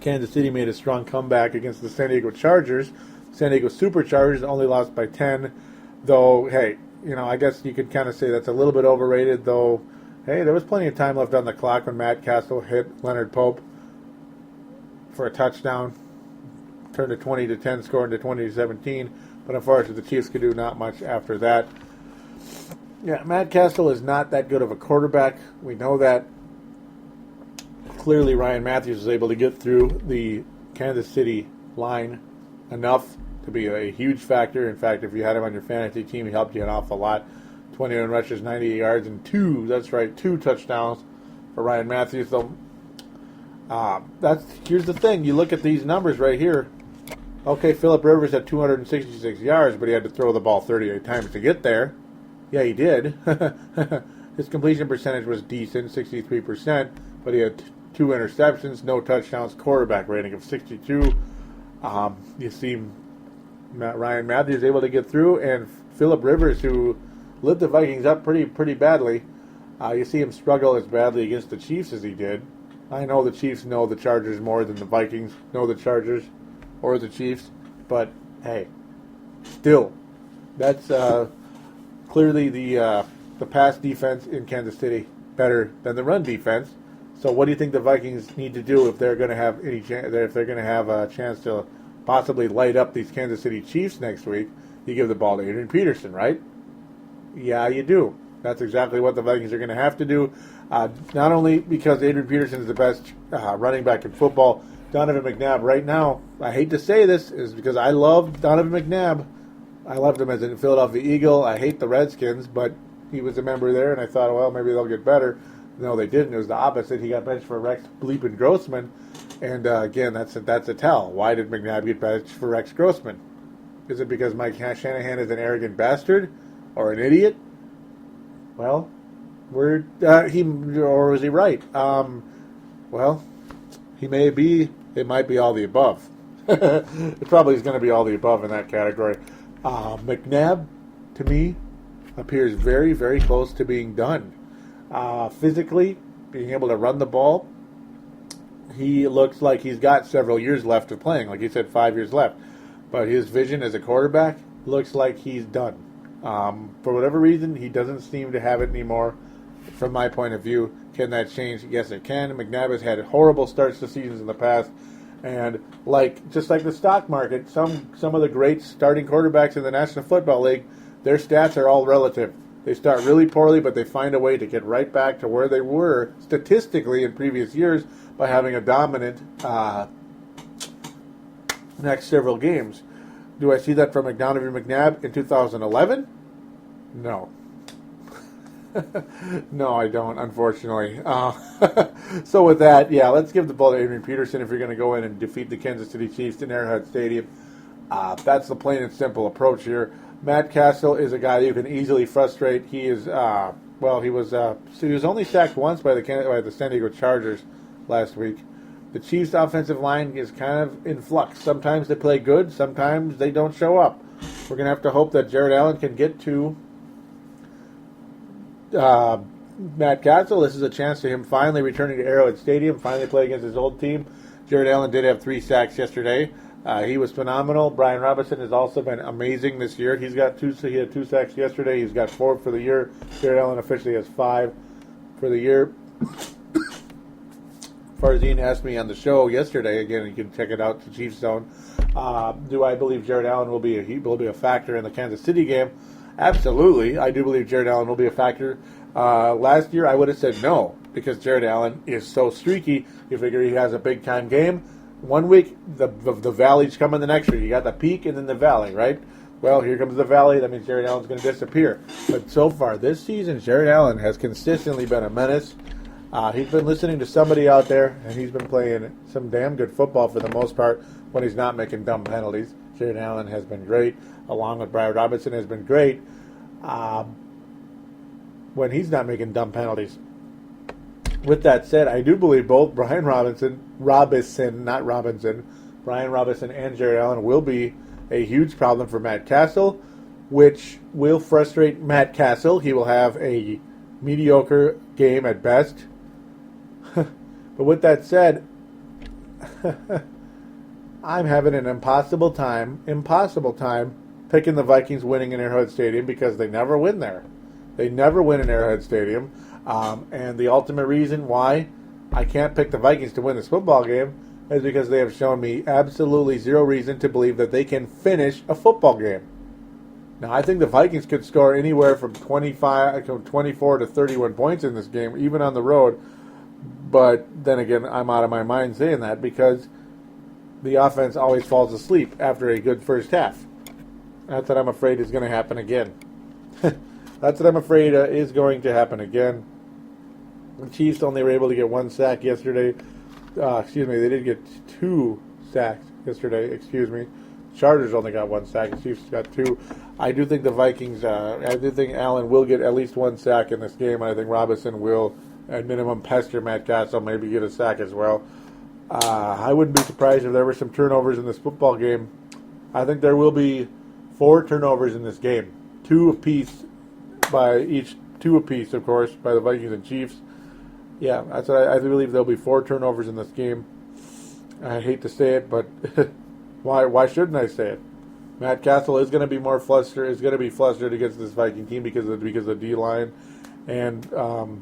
Kansas City made a strong comeback against the San Diego Chargers. San Diego Superchargers only lost by 10. Though, hey, I guess you could kind of say that's a little bit overrated, though. Hey, there was plenty of time left on the clock when Matt Castle hit Leonard Pope for a touchdown. Turned a 20-10 score into 20-17. But unfortunately, the Chiefs could do not much after that. Yeah, Matt Castle is not that good of a quarterback. We know that. Clearly, Ryan Matthews was able to get through the Kansas City line enough to be a huge factor. In fact, if you had him on your fantasy team, he helped you an awful lot. 21 rushes, 98 yards, and two touchdowns for Ryan Matthews. So, here's the thing. You look at these numbers right here. Okay, Phillip Rivers had 266 yards, but he had to throw the ball 38 times to get there. Yeah, he did. His completion percentage was decent, 63%, but he had 2 interceptions, no touchdowns, quarterback rating of 62. You see Ryan Matthews able to get through, and Phillip Rivers, who lit the Vikings up pretty badly, you see him struggle as badly against the Chiefs as he did. I know the Chiefs know the Chargers more than the Vikings know the Chargers or the Chiefs, but hey, still, that's clearly the pass defense in Kansas City better than the run defense. So, what do you think the Vikings need to do if they're going to have a chance to possibly light up these Kansas City Chiefs next week? You give the ball to Adrian Peterson, right? Yeah, you do. That's exactly what the Vikings are going to have to do. Not only because Adrian Peterson is the best running back in football, Donovan McNabb right now, I hate to say this, is because I love Donovan McNabb. I loved him as a Philadelphia Eagle. I hate the Redskins, but he was a member there, and I thought, well, maybe they'll get better. No, they didn't. It was the opposite. He got benched for Rex Bleepin Grossman, and again, that's a tell. Why did McNabb get benched for Rex Grossman? Is it because Mike Shanahan is an arrogant bastard or an idiot? Well, or was he right? Well, he may be. It might be all the above. It probably is going to be all the above in that category. McNabb, to me, appears very, very close to being done. Physically, being able to run the ball, he looks like he's got several years left of playing. Like he said, 5 years left. But his vision as a quarterback looks like he's done. For whatever reason, he doesn't seem to have it anymore. From my point of view, can that change? Yes, it can. McNabb has had horrible starts to seasons in the past. And just like the stock market, some of the great starting quarterbacks in the National Football League, their stats are all relative. They start really poorly, but they find a way to get right back to where they were statistically in previous years by having a dominant next several games. Do I see that from Donovan McNabb in 2011? No. No, I don't, unfortunately. So with that, yeah, let's give the ball to Adrian Peterson if you're going to go in and defeat the Kansas City Chiefs in Arrowhead Stadium. That's the plain and simple approach here. Matt Castle is a guy you can easily frustrate. He is, he was only sacked once by the San Diego Chargers last week. The Chiefs' offensive line is kind of in flux. Sometimes they play good, sometimes they don't show up. We're going to have to hope that Jared Allen can get to Matt Castle. This is a chance to him finally returning to Arrowhead Stadium, finally play against his old team. Jared Allen did have 3 sacks yesterday. He was phenomenal. Brian Robinson has also been amazing this year. He had 2 sacks yesterday. He's got 4 for the year. Jared Allen officially has 5 for the year. Farzine asked me on the show yesterday, again, you can check it out to Chiefs Zone, do I believe Jared Allen will be a factor in the Kansas City game? Absolutely. I do believe Jared Allen will be a factor. Last year I would have said no, because Jared Allen is so streaky. You figure he has a big-time game. One week, the valley's coming the next week. You got the peak and then the valley, right? Well, here comes the valley. That means Jared Allen's going to disappear. But so far this season, Jared Allen has consistently been a menace. He's been listening to somebody out there, and he's been playing some damn good football for the most part when he's not making dumb penalties. Jared Allen has been great, along with Brian Robinson has been great when he's not making dumb penalties. With that said, I do believe both Brian Robinson and Jared Allen will be a huge problem for Matt Castle, which will frustrate Matt Castle. He will have a mediocre game at best. But with that said, I'm having an impossible time picking the Vikings winning in Arrowhead Stadium because they never win there. They never win in Arrowhead Stadium. And the ultimate reason why I can't pick the Vikings to win this football game is because they have shown me absolutely zero reason to believe that they can finish a football game. Now, I think the Vikings could score anywhere from 24 to 31 points in this game, even on the road. But then again, I'm out of my mind saying that because the offense always falls asleep after a good first half. That's what I'm afraid is going to happen again. That's what I'm afraid is going to happen again. The Chiefs only were able to get 1 sack yesterday. They did get 2 sacks yesterday. Chargers only got 1 sack. The Chiefs got 2. I do think the Vikings, I do think Allen will get at least 1 sack in this game. I think Robinson will, at minimum, pester Matt Castle, maybe get a sack as well. I wouldn't be surprised if there were some turnovers in this football game. I think there will be 4 turnovers in this game. 2 apiece, of course, by the Vikings and Chiefs. Yeah, that's what I believe there'll be 4 turnovers in this game. I hate to say it, but why shouldn't I say it? Matt Castle is going to be flustered against this Viking team because of the D-line, and the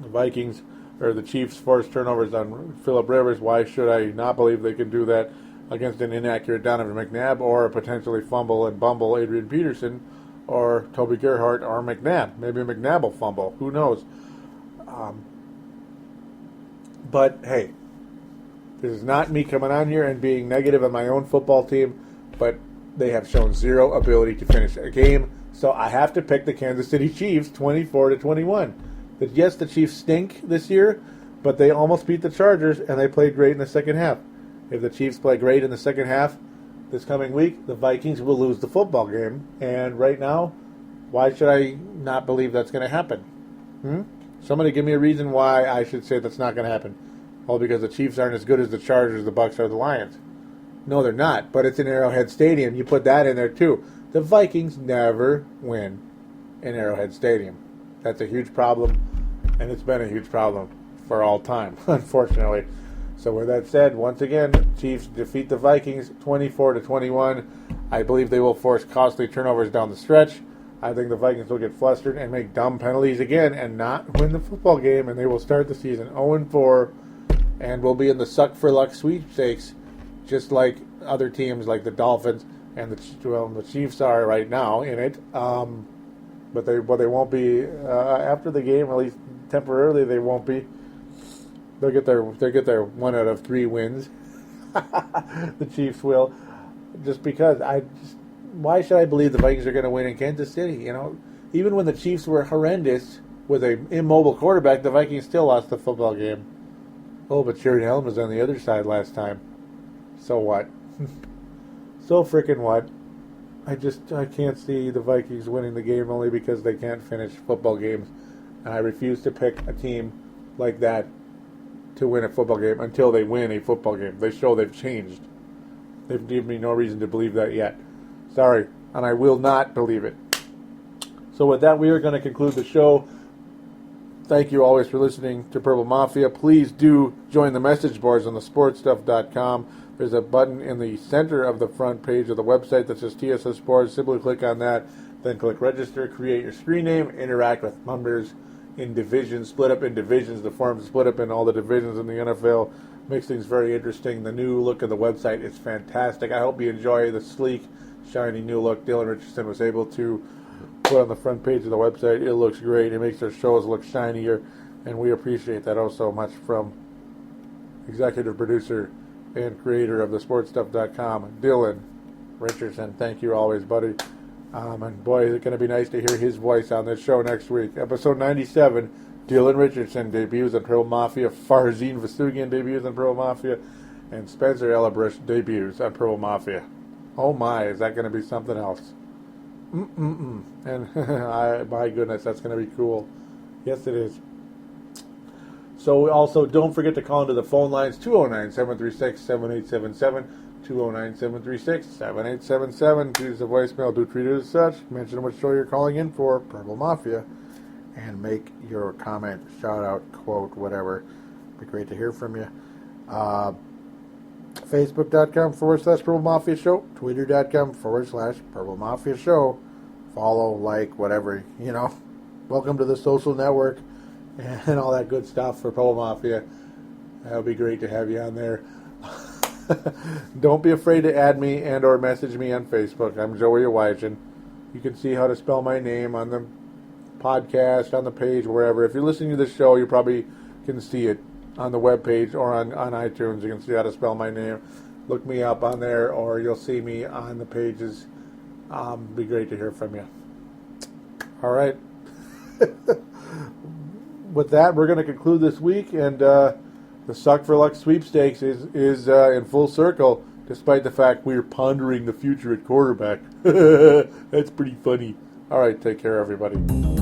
Vikings or the Chiefs forced turnovers on Phillip Rivers. Why should I not believe they can do that against an inaccurate Donovan McNabb or potentially fumble and bumble Adrian Peterson or Toby Gerhart or McNabb? Maybe McNabb will fumble. Who knows? But hey, this is not me coming on here and being negative on my own football team, but they have shown zero ability to finish a game, so I have to pick the Kansas City Chiefs 24-21. Yes, the Chiefs stink this year, but they almost beat the Chargers, and they played great in the second half. If the Chiefs play great in the second half this coming week, the Vikings will lose the football game, and right now, why should I not believe that's going to happen? Somebody give me a reason why I should say that's not going to happen. Well, because the Chiefs aren't as good as the Chargers, the Bucs, or the Lions. No, they're not, but it's in Arrowhead Stadium. You put that in there, too. The Vikings never win in Arrowhead Stadium. That's a huge problem, and it's been a huge problem for all time, unfortunately. So with that said, once again, Chiefs defeat the Vikings 24-21. I believe they will force costly turnovers down the stretch. I think the Vikings will get flustered and make dumb penalties again and not win the football game, and they will start the season 0-4 and will be in the suck-for-luck sweepstakes, just like other teams like the Dolphins and the Chiefs are right now in it. But they won't be after the game, at least temporarily. They won't be. They'll get their 1 out of 3 wins. The Chiefs will, just because why should I believe the Vikings are going to win in Kansas City? even when the Chiefs were horrendous with an immobile quarterback, the Vikings still lost the football game. Oh, but Jared Allen was on the other side last time. So what? So frickin' what? I can't see the Vikings winning the game only because they can't finish football games. And I refuse to pick a team like that to win a football game until they win a football game. They show they've changed. They've given me no reason to believe that yet. Sorry, and I will not believe it. So with that, we are going to conclude the show. Thank you always for listening to Purple Mafia. Please do join the message boards on the sportstuff.com. There's a button in the center of the front page of the website that says TSS Sports. Simply click on that, then click register, create your screen name, interact with members in divisions, split up in divisions. The forums split up in all the divisions in the NFL. Makes things very interesting. The new look of the website is fantastic. I hope you enjoy the sleek, shiny new look Dylan Richardson was able to put on the front page of the website. It looks great. It makes our shows look shinier, and we appreciate that oh so much from executive producer and creator of the sportstuff.com, Dylan Richardson. Thank you always, buddy. And boy, is it going to be nice to hear his voice on this show next week. Episode 97, Dylan Richardson debuts on Purple Mafia, Farzin Vasugian debuts on Purple Mafia, and Spencer Elabrush debuts on Purple Mafia. Oh my, is that going to be something else? And my goodness, that's going to be cool. Yes, it is. So also, don't forget to call into the phone lines, 209-736-7877, 209-736-7877. Choose the voicemail, do treat it as such, mention what show you're calling in for, Purple Mafia, and make your comment, shout out, quote, whatever. Be great to hear from you. Facebook.com/Purple Mafia Show, Twitter.com/Purple Mafia Show. Follow, like, whatever, Welcome to the social network and all that good stuff for Purple Mafia. That would be great to have you on there. Don't be afraid to add me and or message me on Facebook. I'm Joey Awajan. You can see how to spell my name on the podcast, on the page, wherever. If you're listening to this show, you probably can see it on the webpage or on iTunes. You can see how to spell my name. Look me up on there, or you'll see me on the pages. Be great to hear from you. All right. With that, we're going to conclude this week, and the Suck for Luck sweepstakes is in full circle, despite the fact we're pondering the future at quarterback. That's pretty funny. All right, take care, everybody.